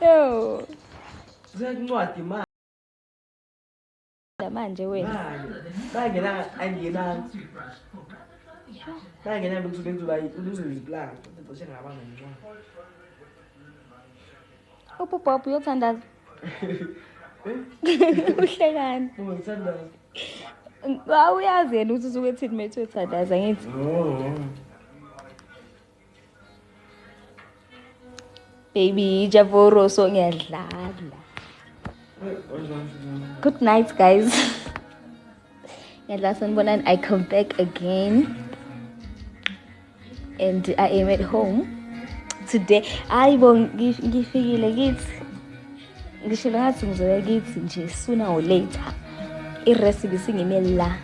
Yo. Sencwadi Manje wena. Ngingena ukuzuba sengabanga nje. Ububhobho uyothandaza. Uhlekani? Ngithandaza. Awuyazi yena ukuthi usuke ethini methu uyothandaza ngithi. Baby Javoro so ngiyadlala. Good night guys. Ngiyadlala sanibonani, I come back again. And I am at home today. Ayibo ngifikile kithi. Ngishilo ngathi ngizoya kithi nje sooner or later. I-recipe singime la.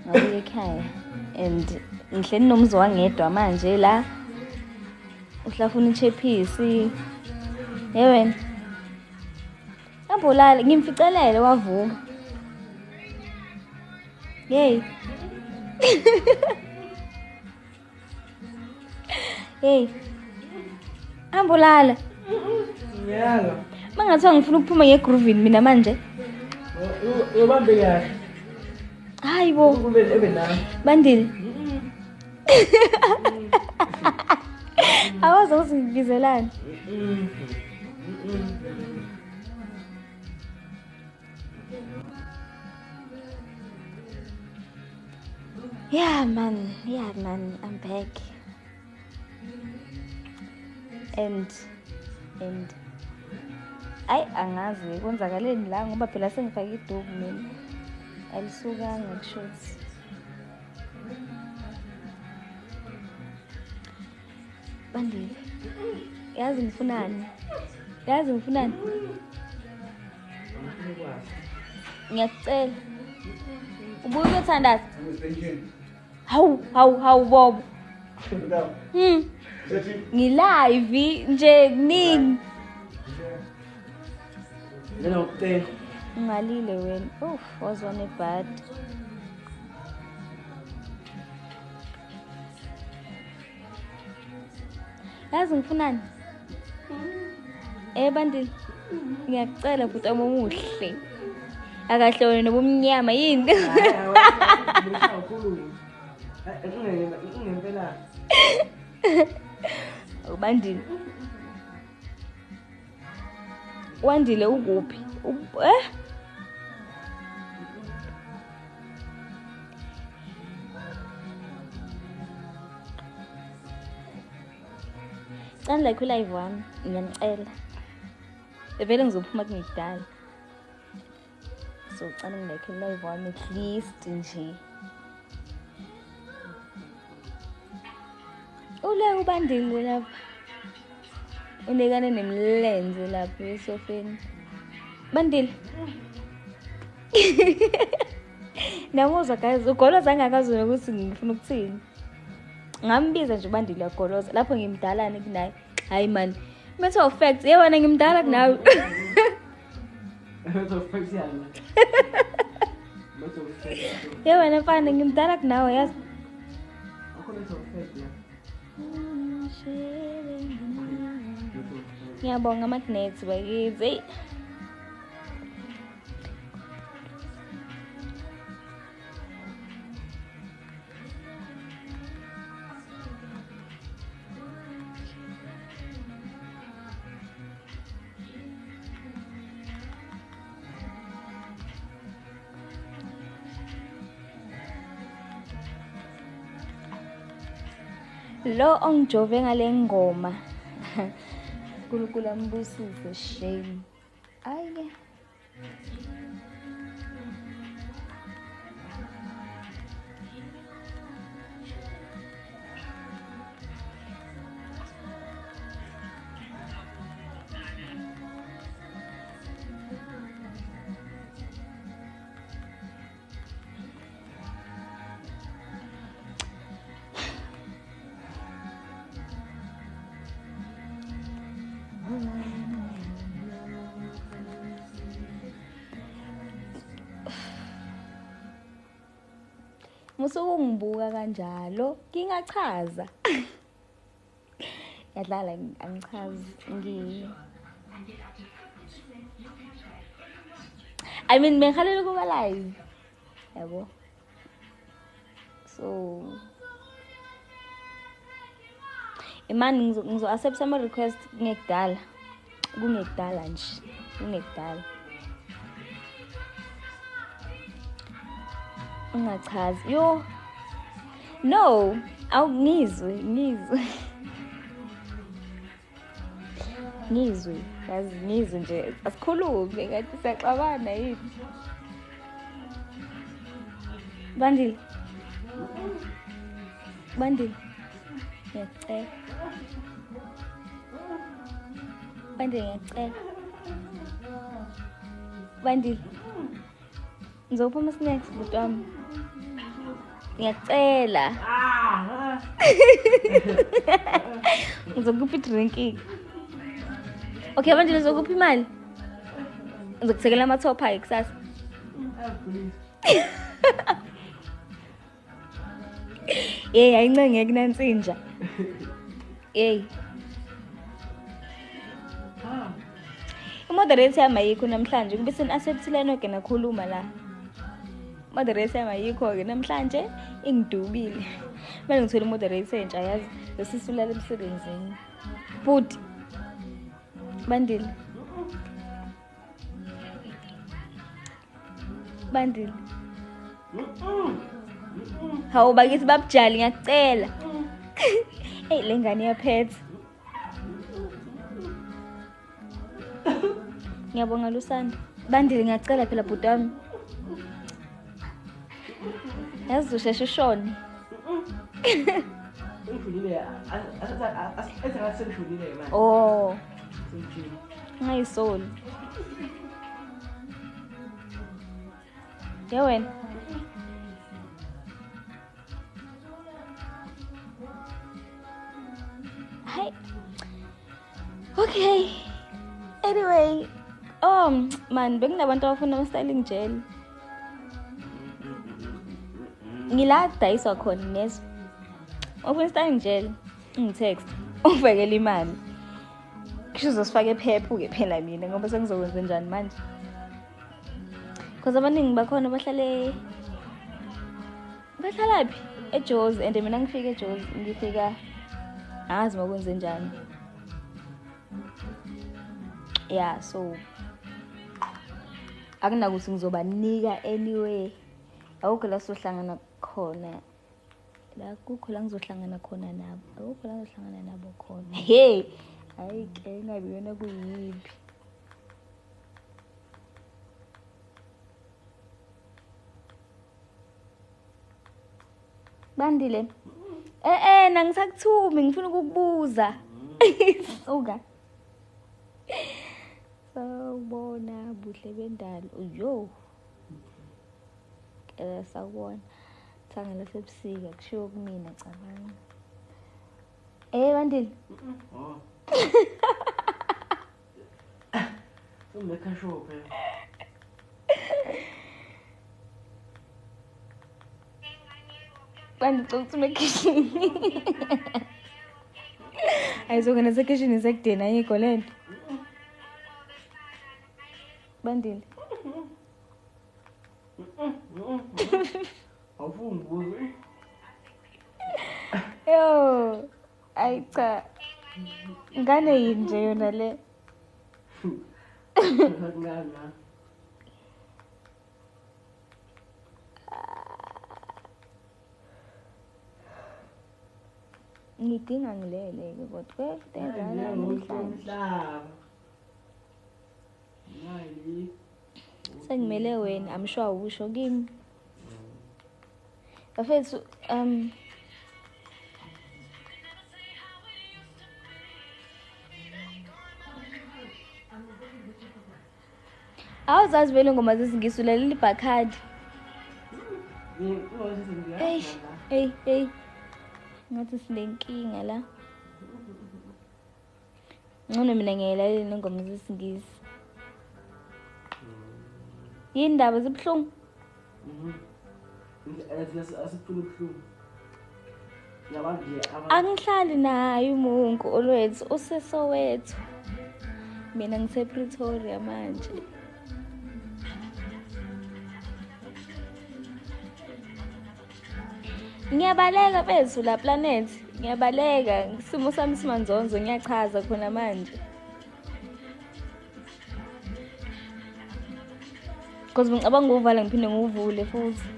Ngabuye ekhaya and ngihleli nomzi wangedwa manje la. Uhlafuna ichephisi. Wena. Ngabulala ngimficelele wavuka. Hey. Hey. Ambulala. Yala. Mangathiwa ngifuna ukuphuma ngegroovini mina manje. Ubambe kahle. Hayibo. Kube ebe nami. Bandile. Awazi usingizelani. Yeah man, I'm back. And angazi kwenzakaleni la ngoba phela sengifake idubu mina. Alisukanga kushothi. Bandile. Yazi ngifunani? Ngiyakucela. Ubuye uyothandaza? Hawu bobo. Ngilive nje kuningi. Mina ukucela. Ungalile wena. Was one bad. Yazi ngifunani? Bandile. Ngiyakucela futhi amomuhle. Akahle wena nobumnyama yini? Ngempela. Ubandile. Wandile ukuphi? Cani like live wami, ngiyanicela. Vele ngizophuma kungidala. So cani ngilike live wami at least nje. Ule ubandile lapha. Unekane nemlenze lapha esofeni. Bandile. Namuzwa guys, ugoloza angakazi ukuthi ngifuna ukuthini. Ngambiza nje ubandile yagoloza lapho ngimdalana kunaye. Hayi man. Matter of fact, yewena ngimdala kunawe. Matter of fact yana. Yewena mfana ngimdala kunawe yazi. Akho matter of fact ya. Ngiyabonga amagnets bakithi. Lo ongijove ngale ngoma. Nkulunkulu ambusise shame. Aye. Musuku ngibuka kanjalo ngingachaza. Yadlala angichazi I mean mengikhalela ukuba live. Yabo. So imani ngizo accept some request kungekudala nje kungekudala ungachazi yo no awungizwe yazi ngizwe nje asikhulume ngathi siyaxabana yini Bandile ngiyacela Bandile ngizophuma snacks bhuti wami ngiyacela ngizokupha idrinki okay Bandile ngizokupha imali ngizokuthekela amathopha hayi kusasa ayincenge kunansinja Moderator yami ayikho namhlanje kube seni-acceptilene ke nakhuluma la Moderator yami ayikho ke namhlanje ingidubile manje ngithola moderator entsha yazi lesisulala emsebenzini but Bandile hawu bakithi babujali ngiyakucela le ngane yaphethe ngiyabonga Lusanda Bandile ngiyacela phela bhuti wami yazi usheshe ushone oh ngayisoli wena hi okay anyway man bekunabantu abafuna ama-styling gel ngila dayiswa khona nezo ufuna styling gel ngitext uvekele imali kusho uzosifaka ephephu-ke phela mina ngoba sengizokwenza njani manje because abaningi bakhona bahlalaphi eJozi and mina ngifika eJozi ngifika angazi makwenze njani so akunakuthi ngizobanika anyway awukho la sohlangana khona la kukho la ngizohlangana khona nabo awukho la ngizohlangana nabo khona hayi ke ngabe yona kuyipi Bandile nangisakuthumi ngifuna ukukubuza suka sawubona buhle bendalo yo sawubona thanga lasebusika kushiwo kumina cabanga Bandile Make sure Bandicocuma ekishini ayizokena nasekishini sekudeni ayikho le nto Bandile awufunguze yo ayi cha ngane yini nje yona le ngana ngidinga ngilele-ke kodwa kwedala namhlanje sengimele wena I'm sure usho kimi bafethu awuzazi vele ngoma zesingisulela ibhakhadi hey ngathi sinenkinga la ngcono mina ngiyayilalela nengoma zesingisi yini ndaba zibuhlungu asifuna ubuhlungu Yabantu nje Angihlali naye umungu olwethu useSoweto. Mina ngise-Pretoria manje. Ngiyabaleka bethu la planet. Ngiyabaleka isimo sami simanzonzo ngiyachaza khona manje. Because ngicabanga ukuvala ngiphinde nguvule futhi.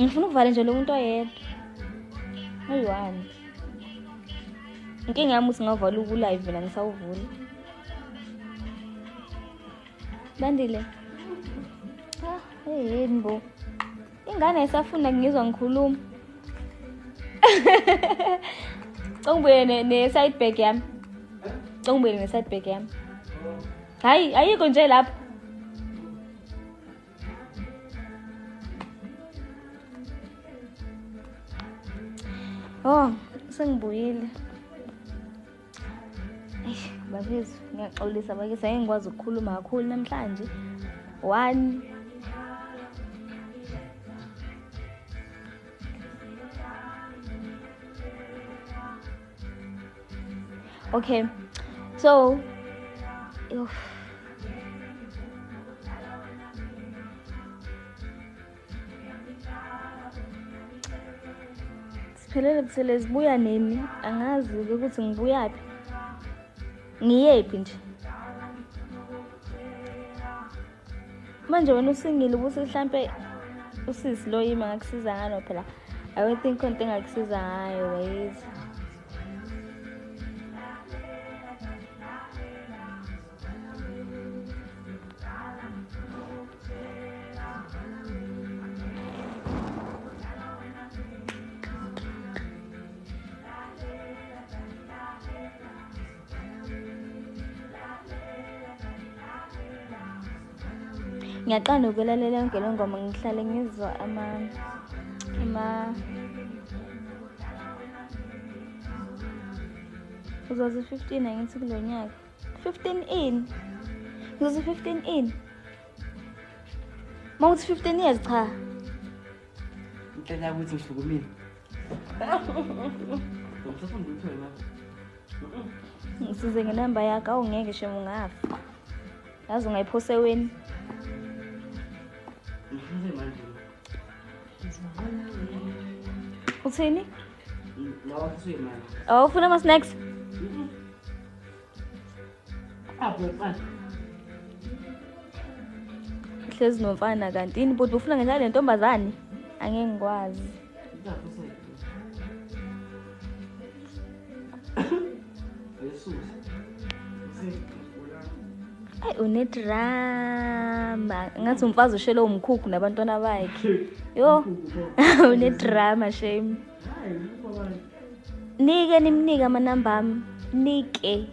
Ngifuna ukuvala nje lo muntu oyedwa. Oyi-1. Inkinga yami uthi ngavala uku-live mina ngisawuvula. Bandile. Yini bo. Ingane ayisafuna ngizwa ngikhuluma. Congibuye ne-side bag yami. Congibuye ne-side bag yami. Hayi, ayikho nje lapha. Oh, sengibuyile. Bafethu, ngiyaxolisa bakhe ngikwazi ukukhuluma kakhulu namhlanje. 1 Okay. So, siphelele buselezi buya nini? Angazi ukuthi ngibuya phi. Ngiyephi nje? Manje wena usingile ubuthi mhlambe usisi lo yima ngakusiza ngalo phela. I don't think konke engakusiza ngayo wayizi. Ngiyaqala ukulalela yonke le ngoma ngihlale ngizwa uzoze 15 angithi kulo nyaka 15 in uzoze 15 in mawuthi 15 years cha ngicela ukuthi ngihlukumile. Ngifuna ukuthola manje. ngisize ngenamba yakho awungeke shemo ngafa yazi ungayiphose weni Ngifuna manje. uthini Nawa kusuye manje. ufuna ama snacks Mfana. hlezi nomfana kanti ini but ufuna ngenxa le ntombazane angeke ngikwazi Ay unedrama ngathi umfazi ushele umkhukhu nabantwana bakhe yo unedrama shame nike nimnike amanamba ami nike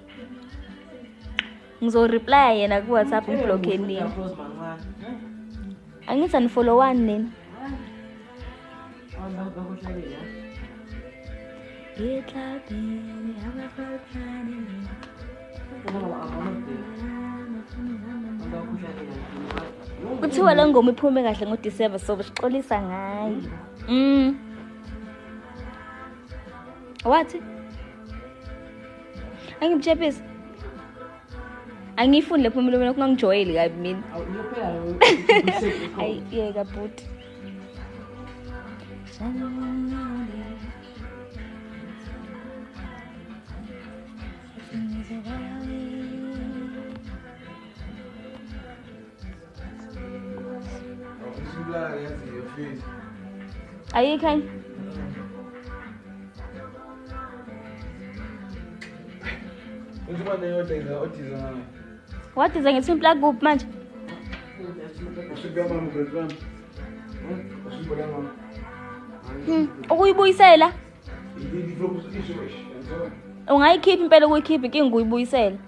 ngizoreply yena ku WhatsApp ngiblock nini angithi unfollow one nini Ngiklabini abafathani Kuthiwa le ngoma iphume kahle ngoDisemba so sixolisa ngayo. What? Angimchepisi. Angifuni lephumile mina kungangijoyeli kabi mina. Ay yeka bhuti. Ayikho What is ngithi plug kuphi manje? Ukuyibuyisela? Ungayikhipha impela ukuyikhipha inkinga uyibuyisela.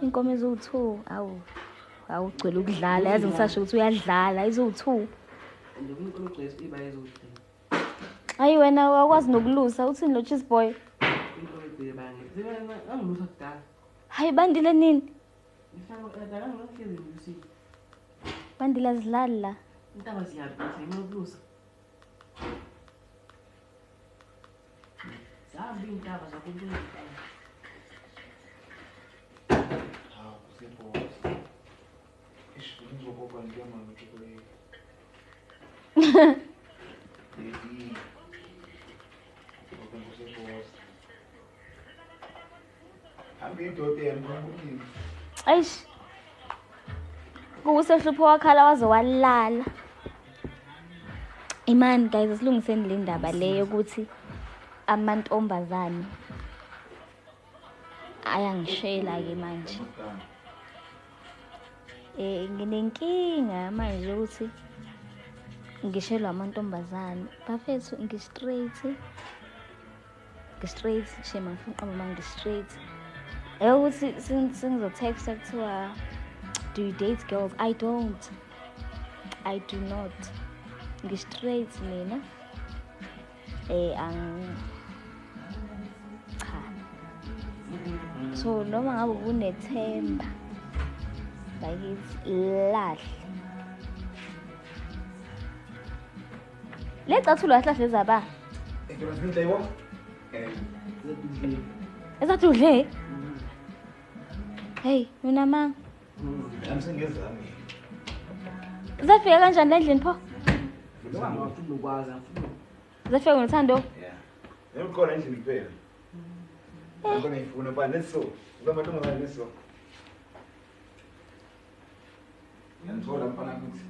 Inkomo eziwu2 awugcwele ukudlala yazi ngisasho ukuthi uyadlala iziwu2. Hayi wena awakwazi nokulusa uthini lo cheese boy? Hayi bandile nini? Bandila zilala. Intaba ziyaphi ngiyokulusa. Zahambi intaba zakubuza. Ah, kusipho. Ngizoboka ngiyama ngikule. Eish. Kusehlupho wakhala waze walala. Imani guys silungiseni le ndaba leyo ukuthi amantombazane ayangishela ke manje. Nginenkinga manje ukuthi ngishelwa amantombazane. Bafethu ngistraight shema ngifuna uqamba manje straight. Ukuthi singizotext kuthiwa do you date girls? I do not. Ngistraight mina. Cha. So noma ngabe kunethemba bakithi lahle. Lecathulo ahlahle zaba. Ezatudle. Hey, mina ma. Ngisengezami. Zafika kanjani endlini pho? Noma ngifuna ukwazi Zafika ngothando? Yeah. Ngikhona endlini kuphela. Ngibona ngifuna ba neso. Uzamathombazane neso. Ngiyathola mfana kuthi.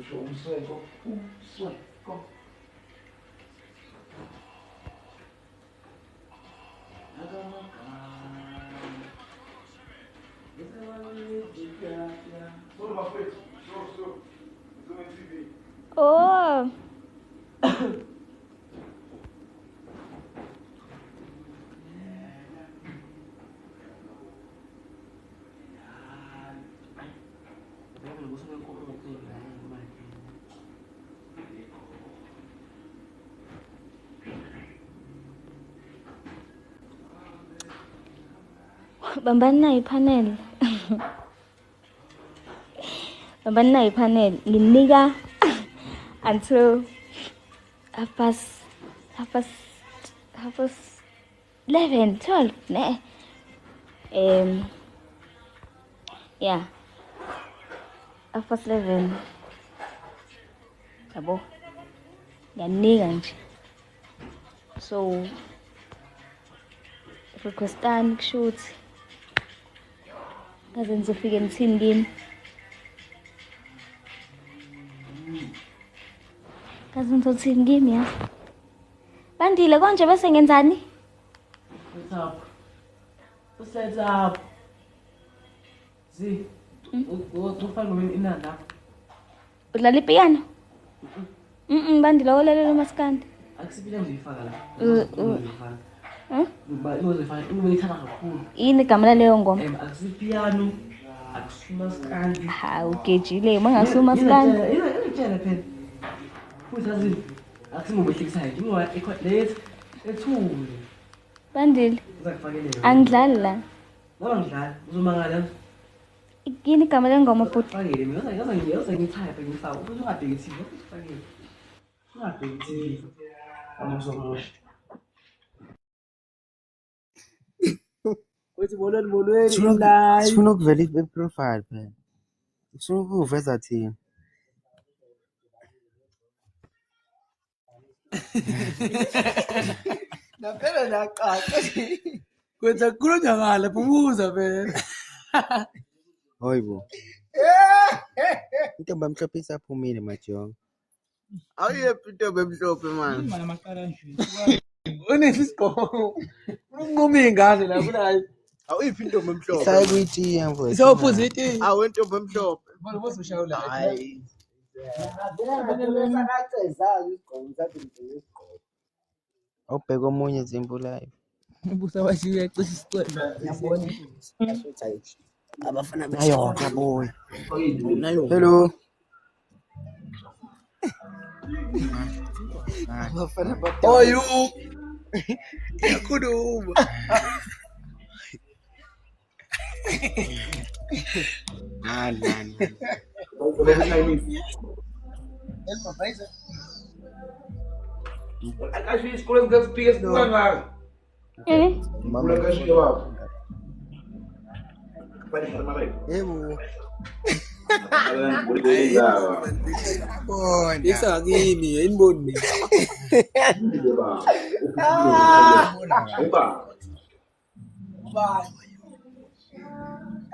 Usho umsweko. Oh. Bambani na ipanel. Bambani na ipanel. Nginika until half past 11, 12, ne? Yeah. Half past 11. Yabo. Ngiyanika nje. So requestani kushuthi kaze ngizofika ngithini kimi. Kaze ngizothini kimi ya. Bandile konje bese ngenzani? Set up. See. Ufana nomini inanda. Udlala ipiano? Bandile olalela uMaskandi. Akusipila ngiyifaka la. Uyithanda kakhulu. Yini igama laleyo ngoma? Akusipiano, akusumaskandi. Ha, ugejile mangasumaskandi. Itshela phela. Futhi azini akusingobehlikisayo. Ingoba late ethule. Bandile. Uzakufakelela. Angidlali la. Ngoba ngidlala uzomangala. Yini igama lengoma bhuti? Fakele mina ngaze ngithayiphe ngifaka. Futhi ungabheki TV. Fakele. Ungabheki TV. Amazomosha. Uthi bolweni live. Sifuna ukuvela i-profile phela. Sifuna ukuveza thina. Naphela naqaqa. Kwenza kukhulunywa ngala bubuza phela. Hoyibo. Intombi emhlophe isaphumile majongo. Awuyephi intombi emhlophe manje. Imali amaqala nje. Unesisigqoko. Unquma ingane la kunayo. Awuyiphi intombi emhlophe. Isaye kuyitiya mfowethu. Isawuphuza itiya. Awu intombi emhlophe. Bona bosushawula. Hayi. Awubheka omunye Zimbu live. Ubusa washiya ecisha isiqwela. Yabona. Abafana bayona boy. Hello. Abafana bathathu. Oyu. Yakhuluma. Nani. Acho que escolhas das pias do lavar. Mula cash que lá. Vai formar aí. Isa ngini ayiniboni.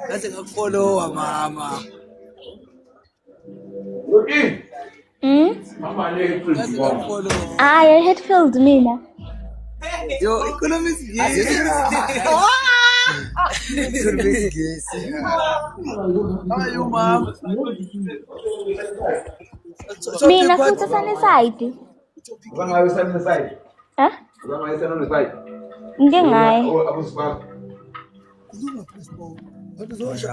Ngase ngakufollowa mama. Mama le Ngase ngakufollowa. Hayi Hatfield mina. Yo, ikhuluma isingisi. Ikhuluma isingisi. Ayo mama. Mina futhi saneside. Uzangayo sana side. Ha? Uzangayo sana side. Ngeke ngayi. Abusifaka. Khuluma phezulu. Wathi uzosha.